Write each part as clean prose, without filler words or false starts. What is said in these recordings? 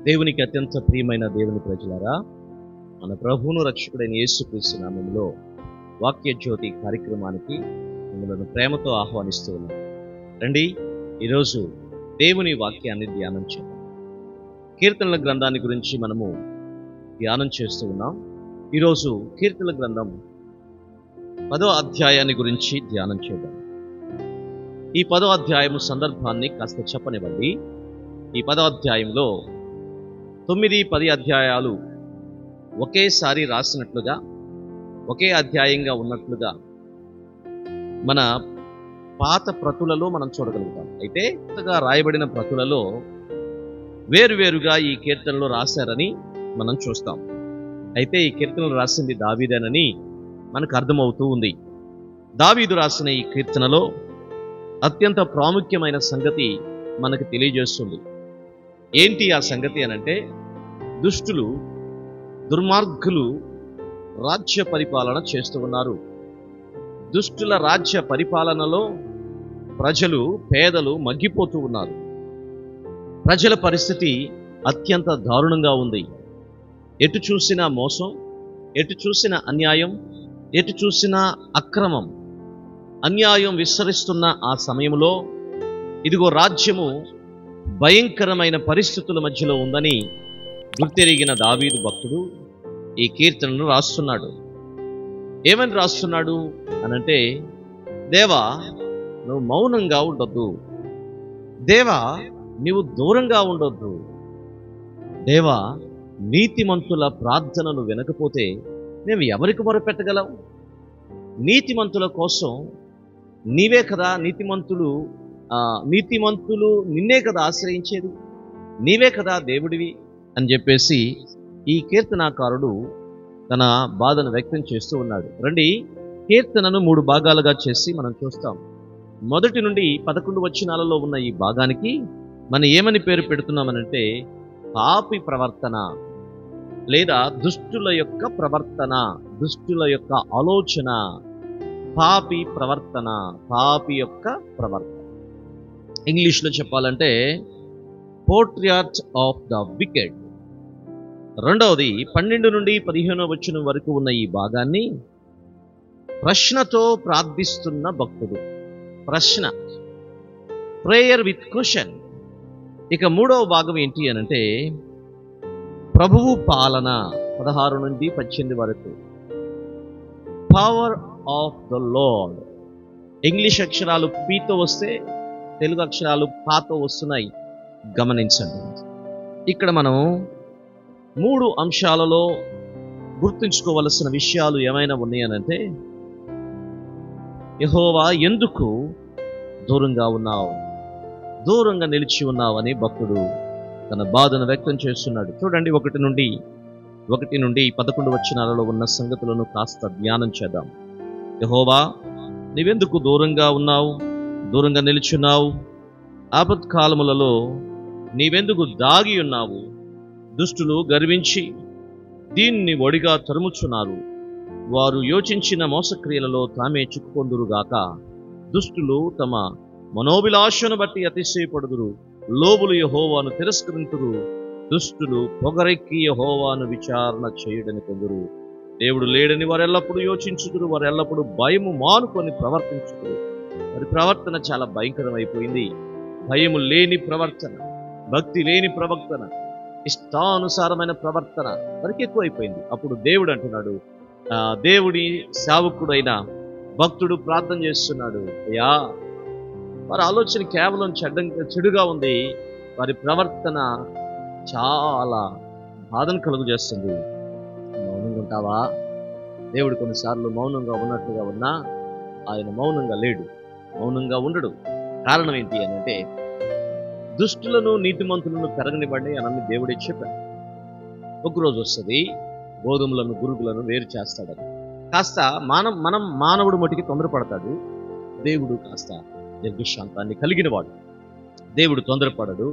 దేవునికి అత్యంత ప్రియమైన దేవుని ప్రజలారా, మన ప్రభువును రక్షకుడైన యేసుక్రీస్తు నామములో వాక్య జ్యోతి కార్యక్రమానికి మిమ్మల్ని ప్రేమతో ఆహ్వానిస్తూ ఉన్నాం. రండి, ఈరోజు దేవుని వాక్యాన్ని ధ్యానం చేద్దాం. కీర్తనల గ్రంథాన్ని గురించి మనము ధ్యానం చేస్తూ ఉన్నాం. ఈరోజు కీర్తనల గ్రంథం 10వ అధ్యాయాన్ని గురించి ధ్యానం చేద్దాం. ఈ 10వ అధ్యాయము సందర్భాన్ని కాస్త చెప్పనివ్వండి. ఈ 10వ అధ్యాయంలో 9-10 అధ్యాయాలు ఒకేసారి రాసినట్లుగా, ఒకే అధ్యాయంగా ఉన్నట్లుగా మన పాత ప్రతులలో మనం చూడగలుగుతాం. అయితే కొత్తగా రాయబడిన ప్రతులలో వేరువేరుగా ఈ కీర్తనలు రాశారని మనం చూస్తాం. అయితే ఈ కీర్తనలు రాసింది దావీదేనని మనకు అర్థమవుతూ ఉంది. దావీదు రాసిన ఈ కీర్తనలో అత్యంత ప్రాముఖ్యమైన సంగతి మనకు తెలియజేస్తుంది. ఏంటి ఆ సంగతి అనంటే, దుష్టులు, దుర్మార్గులు రాజ్య పరిపాలన చేస్తూ ఉన్నారు. దుష్టుల రాజ్య పరిపాలనలో ప్రజలు, పేదలు మగ్గిపోతూ ఉన్నారు. ప్రజల పరిస్థితి అత్యంత దారుణంగా ఉంది. ఎటు చూసినా మోసం, ఎటు చూసినా అన్యాయం, ఎటు చూసినా అక్రమం. అన్యాయం విస్తరిస్తున్న ఆ సమయంలో ఇదిగో రాజ్యము భయంకరమైన పరిస్థితుల మధ్యలో ఉందని గుర్తెరిగిన దావీదు భక్తుడు ఈ కీర్తనను రాస్తున్నాడు. ఏమని రాస్తున్నాడు అనంటే, దేవా నువ్వు మౌనంగా ఉండొద్దు, దేవా నీవు దూరంగా ఉండొద్దు, దేవా నీతిమంతుల ప్రార్థనలు వినకపోతే మేము ఎవరికి మొరపెట్టగలం? నీతిమంతుల కోసం నీవే కదా, నీతిమంతులు నిన్నే కదా ఆశ్రయించేది, నీవే కదా దేవుడివి అని చెప్పేసి ఈ కీర్తనాకారుడు తన బాధను వ్యక్తం చేస్తూ ఉన్నాడు. రండి, కీర్తనను 3 భాగాలుగా చేసి మనం చూస్తాం. 1 నుండి 11 వచనాలలో ఉన్న ఈ భాగానికి మనం ఏమని పేరు పెడుతున్నామనంటే, పాపి ప్రవర్తన లేదా దుష్టుల యొక్క ప్రవర్తన, దుష్టుల యొక్క ఆలోచన, పాపి ప్రవర్తన, పాపి యొక్క ప్రవర్తన. ఇంగ్లీష్లో చెప్పాలంటే పోర్ట్రేట్ ఆఫ్ ద వికెడ్. రెండవది 12 నుండి 15 వచనం వరకు ఉన్న ఈ భాగాన్ని ప్రశ్నతో ప్రార్థిస్తున్న భక్తుడు. ప్రశ్న, ప్రేయర్ విత్ క్వశ్చన్. ఇక 3వ భాగం ఏంటి అనంటే, ప్రభువు పాలన 16 నుండి 18 వరకు. Power of the lord. English అక్షరాలు పీతో వస్తే తెలుగు అక్షరాలు పాతో వస్తున్నాయి, గమనించండి. ఇక్కడ మనం 3 అంశాలలో గుర్తుంచుకోవలసిన విషయాలు ఏమైనా ఉన్నాయనంటే, యెహోవా ఎందుకు దూరంగా ఉన్నావు, దూరంగా నిలిచి ఉన్నావు అని భక్తుడు తన బాధను వ్యక్తం చేస్తున్నాడు. చూడండి, 1 నుండి 11 వచనాలలో ఉన్న సంగతులను కాస్త ధ్యానం చేద్దాం. యెహోవా నీవెందుకు దూరంగా ఉన్నావు, దూరంగా నిలిచున్నావు? ఆపత్కాలములలో నీవెందుకు దాగి ఉన్నావు? దుష్టులు గర్వించి దీన్ని ఒడిగా తరుముచున్నారు. వారు యోచించిన మోసక్రియలలో తామే చిక్కుకొందురుగాక. దుష్టులు తమ మనోభిలాషను బట్టి అతిశయపడుదురు. లోబులు యెహోవాను తిరస్కరింతురు. దుష్టులు పొగరెక్కి యెహోవాను విచారణ చేయుడని కొందరు. దేవుడు లేడని వారు ఎల్లప్పుడూ యోచించుదురు. వారు ఎల్లప్పుడూ భయము మానుకొని ప్రవర్తించుదురు. వారి ప్రవర్తన చాలా భయంకరమైపోయింది. భయము లేని ప్రవర్తన, భక్తి లేని ప్రవర్తన, ఇష్టానుసారమైన ప్రవర్తన వారికి ఎక్కువైపోయింది. అప్పుడు దేవుడు అంటున్నాడు, దేవుడి సేవకుడైన భక్తుడు ప్రార్థన చేస్తున్నాడు, అయ్యా వారి ఆలోచన కేవలం చెడుగా ఉంది, వారి ప్రవర్తన చాలా బాధను కలుగు చేస్తుంది. మౌనంగా ఉంటావా? దేవుడు కొన్నిసార్లు మౌనంగా ఉన్నట్లుగా ఉన్నా ఆయన మౌనంగా లేడు, మౌనంగా ఉండడు. కారణం ఏంటి అని అంటే, దుష్టులను నీతిమంతులను పెరగనివ్వండి అని దేవుడే చెప్పాడు. ఒకరోజు వస్తుంది గోధుమలను గురుగులను వేరు చేస్తాడని. కాస్త మానవుడు మటుకి తొందరపడతాడు, దేవుడు కాస్త దీర్ఘశాంతాన్ని కలిగినవాడు. దేవుడు తొందరపడడు.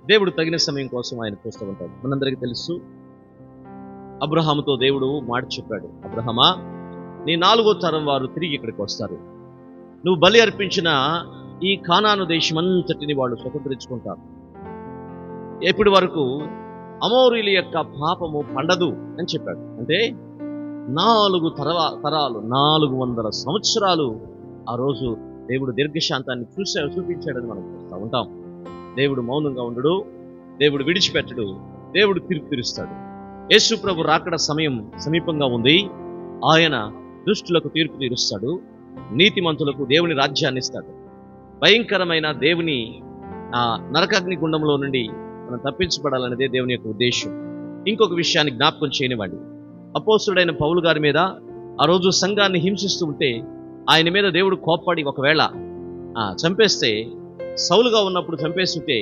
దేవుడు తగిన సమయం కోసం ఆయన చూస్తూ ఉంటాడు. మనందరికీ తెలుసు, అబ్రహాముతో దేవుడు మాట చెప్పాడు, అబ్రహమా నీ 4వ తరం వారు తిరిగి ఇక్కడికి వస్తారు, నువ్వు బలి అర్పించిన ఈ కానాను దేశమంతటిని వాళ్ళు స్వతంత్రించుకుంటారు. ఎప్పటి వరకు అమోరీల యొక్క పాపము పండదు అని చెప్పాడు. అంటే 4 తరాలు 400 సంవత్సరాలు ఆ రోజు దేవుడు దీర్ఘశాంతాన్ని చూపించాడని మనం చూస్తూ ఉంటాం. దేవుడు మౌనంగా ఉండడు, దేవుడు విడిచిపెట్టడు, దేవుడు తీర్పు తీరుస్తాడు. యేసు ప్రభు రాకడ సమయం సమీపంగా ఉంది. ఆయన దుష్టులకు తీర్పు తీరుస్తాడు, నీతిమంతులకు దేవుని రాజ్యాన్ని ఇస్తాడు. భయంకరమైన దేవుని నరకాగ్ని గుండంలో నుండి మనం తప్పించబడాలనేదే దేవుని యొక్క ఉద్దేశం. ఇంకొక విషయాన్ని జ్ఞాపకం చేయనివ్వండి. అపోస్తుడైన పౌలు గారి మీద ఆ రోజు సంఘాన్ని హింసిస్తూ ఉంటే ఆయన మీద దేవుడు కోప్పడి ఒకవేళ చంపేస్తే, సౌలుగా ఉన్నప్పుడు చంపేస్తుంటే,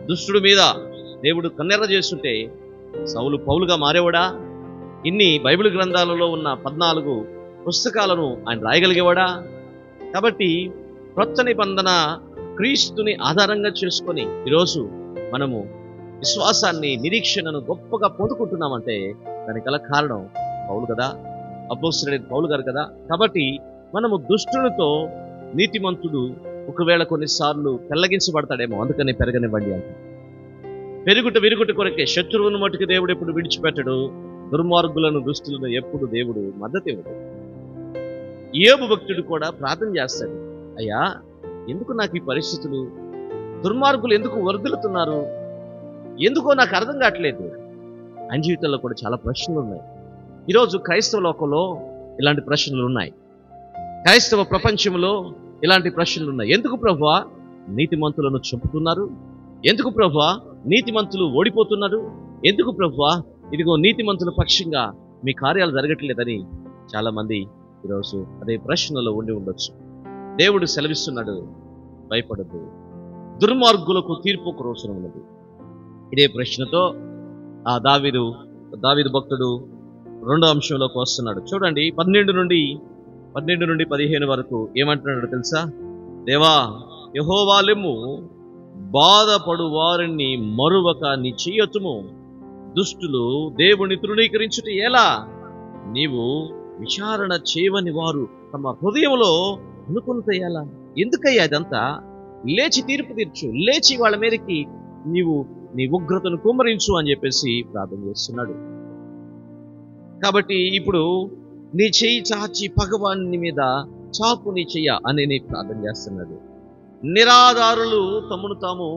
దుష్టుడి మీద దేవుడు కన్నెర్ర చేస్తుంటే సౌలు పౌలుగా మారేవాడా? ఇన్ని బైబిల్ గ్రంథాలలో ఉన్న 14 పుస్తకాలను ఆయన రాయగలిగేవాడా? కాబట్టి క్రొత్త నిబంధన క్రీస్తుని ఆధారంగా చేసుకొని ఈరోజు మనము విశ్వాసాన్ని, నిరీక్షణను గొప్పగా పొందుకుంటున్నామంటే దానికి గల కారణం పౌలు కదా, అపోస్తలుడైన పౌలు గారు కదా. కాబట్టి మనము దుష్టులతో నీతిమంతుడు ఒకవేళ కొన్నిసార్లు పెళ్లగించబడతాడేమో, అందుకని పెరగనివ్వండి అంట. విరుగుట కొరకే శత్రువును మట్టుకు దేవుడు ఎప్పుడు విడిచిపెట్టడు, దుర్మార్గులను దుష్టులను ఎప్పుడు దేవుడు మద్దతు ఇవ్వడు. యోబు భక్తుడు కూడా ప్రార్థన చేస్తాడు, అయ్యా ఎందుకు నాకు ఈ పరిస్థితులు, దుర్మార్గులు ఎందుకు వర్ధిల్లుతున్నారు, ఎందుకో నాకు అర్థం కావట్లేదు. ఆయన జీవితంలో కూడా చాలా ప్రశ్నలు ఉన్నాయి. ఈరోజు క్రైస్తవ లోకంలో ఇలాంటి ప్రశ్నలు ఉన్నాయి, క్రైస్తవ ప్రపంచంలో ఇలాంటి ప్రశ్నలు ఉన్నాయి. ఎందుకు ప్రభువా నీతిమంతులను చంపుతున్నారు, ఎందుకు ప్రభువా నీతిమంతులు ఓడిపోతున్నారు, ఎందుకు ప్రభువా ఇదిగో నీతిమంతుల పక్షంగా మీ కార్యాలు జరగట్లేదని చాలా మంది ఈరోజు అదే ప్రశ్నలో ఉండి ఉండొచ్చు. దేవుడు సెలవిస్తున్నాడు, భయపడద్దు, దుర్మార్గులకు తీర్పు ఒక రోజున ఉన్నది. ఇదే ప్రశ్నతో దావీదు భక్తుడు 2వ అంశంలోకి వస్తున్నాడు. చూడండి 12 నుండి 15 వరకు ఏమంటున్నాడు తెలుసా? దేవా యెహోవా లెమ్ము, బాధపడు వారిని మరువక నీ చెయ్యొత్తుము. దుష్టులు దేవుని తృణీకరించుట ఎలా? నీవు విచారణ చేయవని వారు తమ హృదయంలో అనుకున్నత ఎలా? ఎందుకయ్యా ఇదంతా? లేచి తీర్పు తీర్చు, లేచి వాళ్ళ మీదకి నీవు నీ ఉగ్రతను కుమ్మరించు అని చెప్పేసి ప్రార్థన చేస్తున్నాడు. కాబట్టి ఇప్పుడు నీ చెయ్యి చాచి పగవాని మీద చాపు నీ చెయ్య అని నీ ప్రార్థన చేస్తున్నాడు. నిరాధారులు తమను తాము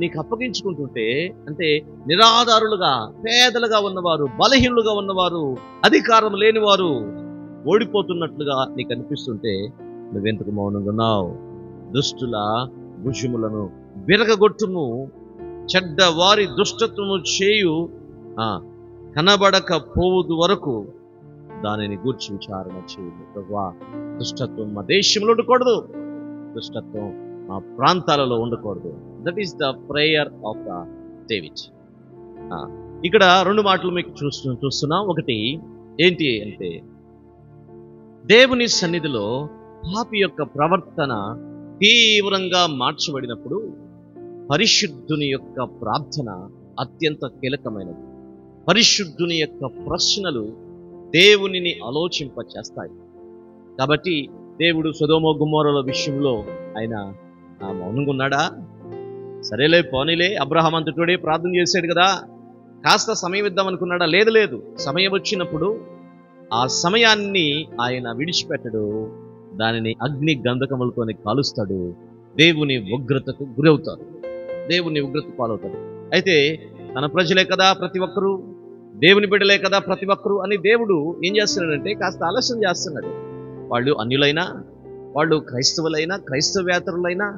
నీకు అప్పగించుకుంటుంటే, అంటే నిరాధారులుగా, పేదలుగా ఉన్నవారు, బలహీనులుగా ఉన్నవారు, అధికారం లేనివారు ఓడిపోతున్నట్లుగా నీకు అనిపిస్తుంటే నువ్వెందుకు మౌనంగా ఉన్నావు? దుష్టుల భుజములను విరగగొట్టుము, చెడ్డ వారి దుష్టత్వము చేయు కనబడక పోవుదు వరకు దానిని గూర్చి విచారణ చేయదు. ప్రభువా దుష్టత్వం మా దేశంలో ఉండకూడదు, దుష్టత్వం మా ప్రాంతాలలో ఉండకూడదు. That is the prayer of the David. ఇక్కడ 2 మాటలు మీకు చూస్తున్నాం. ఒకటి ఏంటి అంటే, దేవుని సన్నిధిలో పాపి యొక్క ప్రవర్తన తీవ్రంగా మార్చబడినప్పుడు పరిశుద్ధుని యొక్క ప్రార్థన అత్యంత కీలకమైనది. పరిశుద్ధుని యొక్క ప్రశ్నలు దేవునిని ఆలోచింపచేస్తాయి. కాబట్టి దేవుడు సొదొమ గొమొర్రాల విషయంలో ఆయన మౌనంగా ఉన్నాడా? సరేలే పోనీలే, అబ్రహాం అంతటోడే ప్రార్థన చేశాడు కదా, కాస్త సమయం ఇద్దాం అనుకున్నాడా? లేదు, సమయం వచ్చినప్పుడు ఆ సమయాన్ని ఆయన విడిచిపెట్టడు, దానిని అగ్ని గంధకములతోనే కాలుస్తాడు. దేవుని ఉగ్రతకు గురవుతారు, దేవుని ఉగ్రతకు పాలవుతారు. అయితే తన ప్రజలే కదా ప్రతి ఒక్కరూ, దేవుని బిడ్డలే కదా ప్రతి ఒక్కరూ అని దేవుడు ఏం చేస్తున్నాడంటే కాస్త ఆలస్యం చేస్తున్నాడు. వాళ్ళు అన్యులైనా, వాళ్ళు క్రైస్తవులైనా, క్రైస్తవేతరులైనా,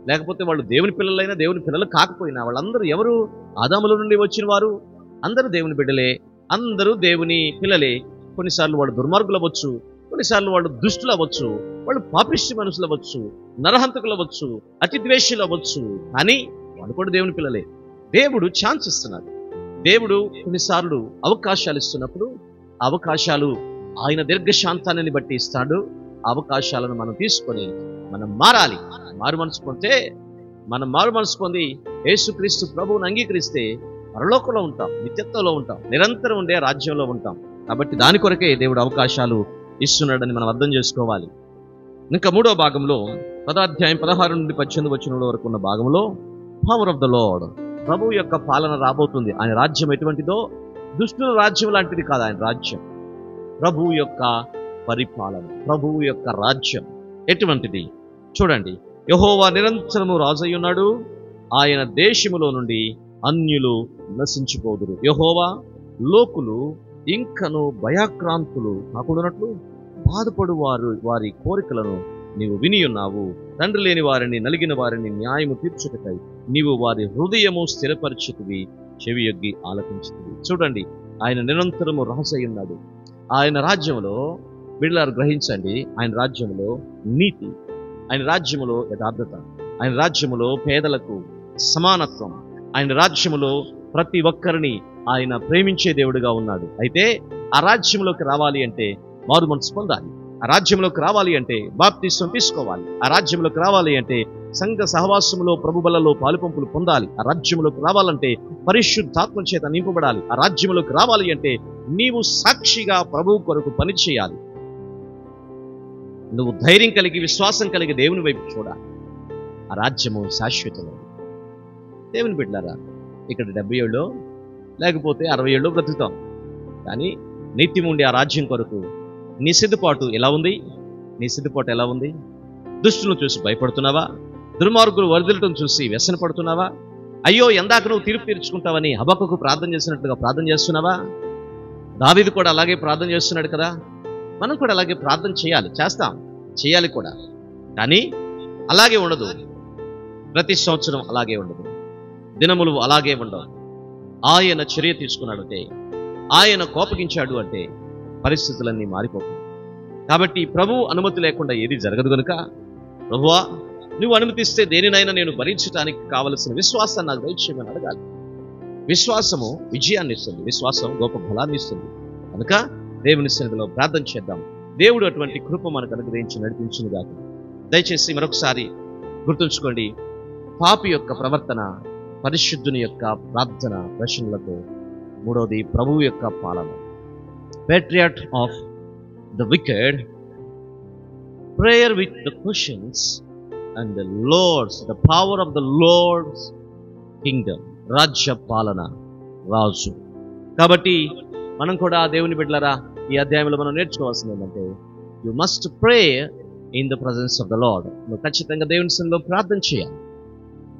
లేకపోతే వాళ్ళు దేవుని పిల్లలైనా, దేవుని పిల్లలు కాకపోయినా, వాళ్ళందరూ ఎవరు? ఆదాముల నుండి వచ్చిన వారు, అందరూ దేవుని బిడ్డలే, అందరూ దేవుని పిల్లలే. కొన్నిసార్లు వాళ్ళు దుర్మార్గులు అవ్వచ్చు, కొన్నిసార్లు వాళ్ళు దుష్టులు అవ్వచ్చు, వాళ్ళు పాపిష్టి మనుషులు అవ్వచ్చు, నరహంతకులు అవ్వచ్చు, అతి ద్వేషులు అవ్వచ్చు, కానీ వాళ్ళు కూడా దేవుని పిల్లలే. దేవుడు ఛాన్స్ ఇస్తున్నాడు. దేవుడు కొన్నిసార్లు అవకాశాలు ఇస్తున్నప్పుడు అవకాశాలు ఆయన దీర్ఘశాంతాన్ని బట్టి ఇస్తాడు. అవకాశాలను మనం తీసుకొని మనం మారాలి. మారు మనసు పొంది యేసుక్రీస్తు ప్రభువుని అంగీకరిస్తే పరలోకంలో ఉంటాం, నిత్యత్వంలో ఉంటాం, నిరంతరం ఉండే రాజ్యంలో ఉంటాం. కాబట్టి దాని కొరకే దేవుడు అవకాశాలు ఇస్తున్నాడని మనం అర్థం చేసుకోవాలి. ఇంకా 3వ భాగంలో 10వ అధ్యాయం 16 నుండి 18 వచనంలో వరకు ఉన్న భాగంలో పవర్ ఆఫ్ ద లార్డ్, ప్రభు యొక్క పాలన రాబోతుంది. ఆయన రాజ్యం ఎటువంటిదో దుష్టుల రాజ్యం లాంటిది కాదు. ఆయన రాజ్యం ప్రభువు యొక్క పరిపాలన, ప్రభువు యొక్క రాజ్యం ఎటువంటిది చూడండి. యెహోవా నిరంతరము రాజై ఉన్నాడు, ఆయన దేశములో నుండి అన్యులు నశించిపోదురు. యెహోవా లోకులు ఇంకను భయాక్రాంతులు కాకుండానట్లు బాధపడు వారి కోరికలను నీవు విని ఉన్నావు. తండ్రి లేని వారిని, నలిగిన వారిని న్యాయము తీర్చుటకై నీవు వారి హృదయము స్థిరపరిచితివి, చెవియొగ్గి ఆలకించితివి. చూడండి, ఆయన నిరంతరము రాజై ఉన్నాడు. ఆయన రాజ్యంలో బిడ్డలారు గ్రహించండి, ఆయన రాజ్యంలో నీతి, ఆయన రాజ్యములో యథార్థత, ఆయన రాజ్యములో పేదలకు సమానత్వం, ఆయన రాజ్యములో ప్రతి ఒక్కరిని ఆయన ప్రేమించే దేవుడిగా ఉన్నాడు. అయితే ఆ రాజ్యంలోకి రావాలి అంటే మారు మనసు పొందాలి. ఆ రాజ్యంలోకి రావాలి అంటే బాప్తిస్వం తీసుకోవాలి. ఆ రాజ్యంలోకి రావాలి అంటే సంఘ సహవాసములో ప్రభు బలలో పాలుపంపులు పొందాలి. ఆ రాజ్యంలోకి రావాలంటే పరిశుద్ధాత్మ చేత నింపబడాలి. ఆ రాజ్యంలోకి రావాలి అంటే నీవు సాక్షిగా ప్రభువు కొరకు పని చేయాలి. నువ్వు ధైర్యం కలిగి, విశ్వాసం కలిగి దేవుని వైపు చూడాలి. ఆ రాజ్యము శాశ్వతమైనది. దేవుని బిడ్డలారా, ఇక్కడ 70 ఏళ్ళు లేకపోతే 60 ఏళ్ళు బ్రతుకుతాం, కానీ నిత్యం ఉండి ఆ రాజ్యం కొరకు నీ సిద్ధపాటు ఎలా ఉంది? నీ సిద్ధపాటు ఎలా ఉంది? దుష్టులను చూసి భయపడుతున్నావా? దుర్మార్గులు వరదలటం చూసి వ్యసన పడుతున్నావా? అయ్యో ఎందాక నువ్వు తీర్పు తీర్చుకుంటావని హబక్కకు ప్రార్థన చేసినట్లుగా ప్రార్థన చేస్తున్నావా? దావీదు కూడా అలాగే ప్రార్థన చేస్తున్నాడు కదా. మనం కూడా అలాగే ప్రార్థన చేయాలి, చేయాలి కూడా. కానీ అలాగే ఉండదు. ప్రతి సంవత్సరం అలాగే ఉండదు. దినములు అలాగే ఉండవు. ఆయన చర్య తీసుకున్నాడంటే, ఆయన కోపగించాడు అంటే పరిస్థితులన్నీ మారిపోతుంది. కాబట్టి ప్రభు అనుమతి లేకుండా ఏది జరగదు కనుక, ప్రభువా నువ్వు అనుమతిస్తే దేనినైనా నేను భరించడానికి కావలసిన విశ్వాసాన్ని నాకు దయచేయమని అడగాలి. విశ్వాసము విజయాన్ని ఇస్తుంది, విశ్వాసం గొప్ప బలాన్ని ఇస్తుంది. కనుక దేవుని సన్నిధిలో ప్రార్థన చేద్దాం. దేవుడు అటువంటి కృప మనకు అనుగ్రహించి నడిపించును గాక. దయచేసి మరొకసారి గుర్తుంచుకోండి, పాపి యొక్క ప్రవర్తన, పరిశుద్ధుని యొక్క ప్రార్థన ప్రశ్నలతో. మూడవది ప్రభువు యొక్క పాలన. Patriot of the wicked, prayer with the questions, and the power of the Lord's kingdom. రాజ్య పాలన, రాజు. కాబట్టి మనం కూడా దేవుని బిడ్డలారా, ఈ అధ్యాయంలో మనం నేర్చుకోవాల్సింది ఏంటంటే, you must pray in the presence of the lord. నువ్వు ఖచ్చితంగా దేవుని సన్నిధిలో ప్రార్థన చేయాలి.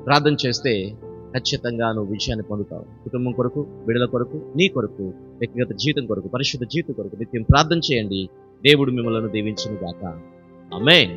ప్రార్థన చేస్తే ఖచ్చితంగా నువ్వు విజయాన్ని పొందుతావు. కుటుంబం కొరకు, బిడ్డల కొరకు, నీ కొరకు, వ్యక్తిగత జీవితం కొరకు, పరిశుద్ధ జీవితం కొరకు నిత్యం ప్రార్థన చేయండి. దేవుడు మిమ్మల్ని దీవించును గాక. ఆమేన్.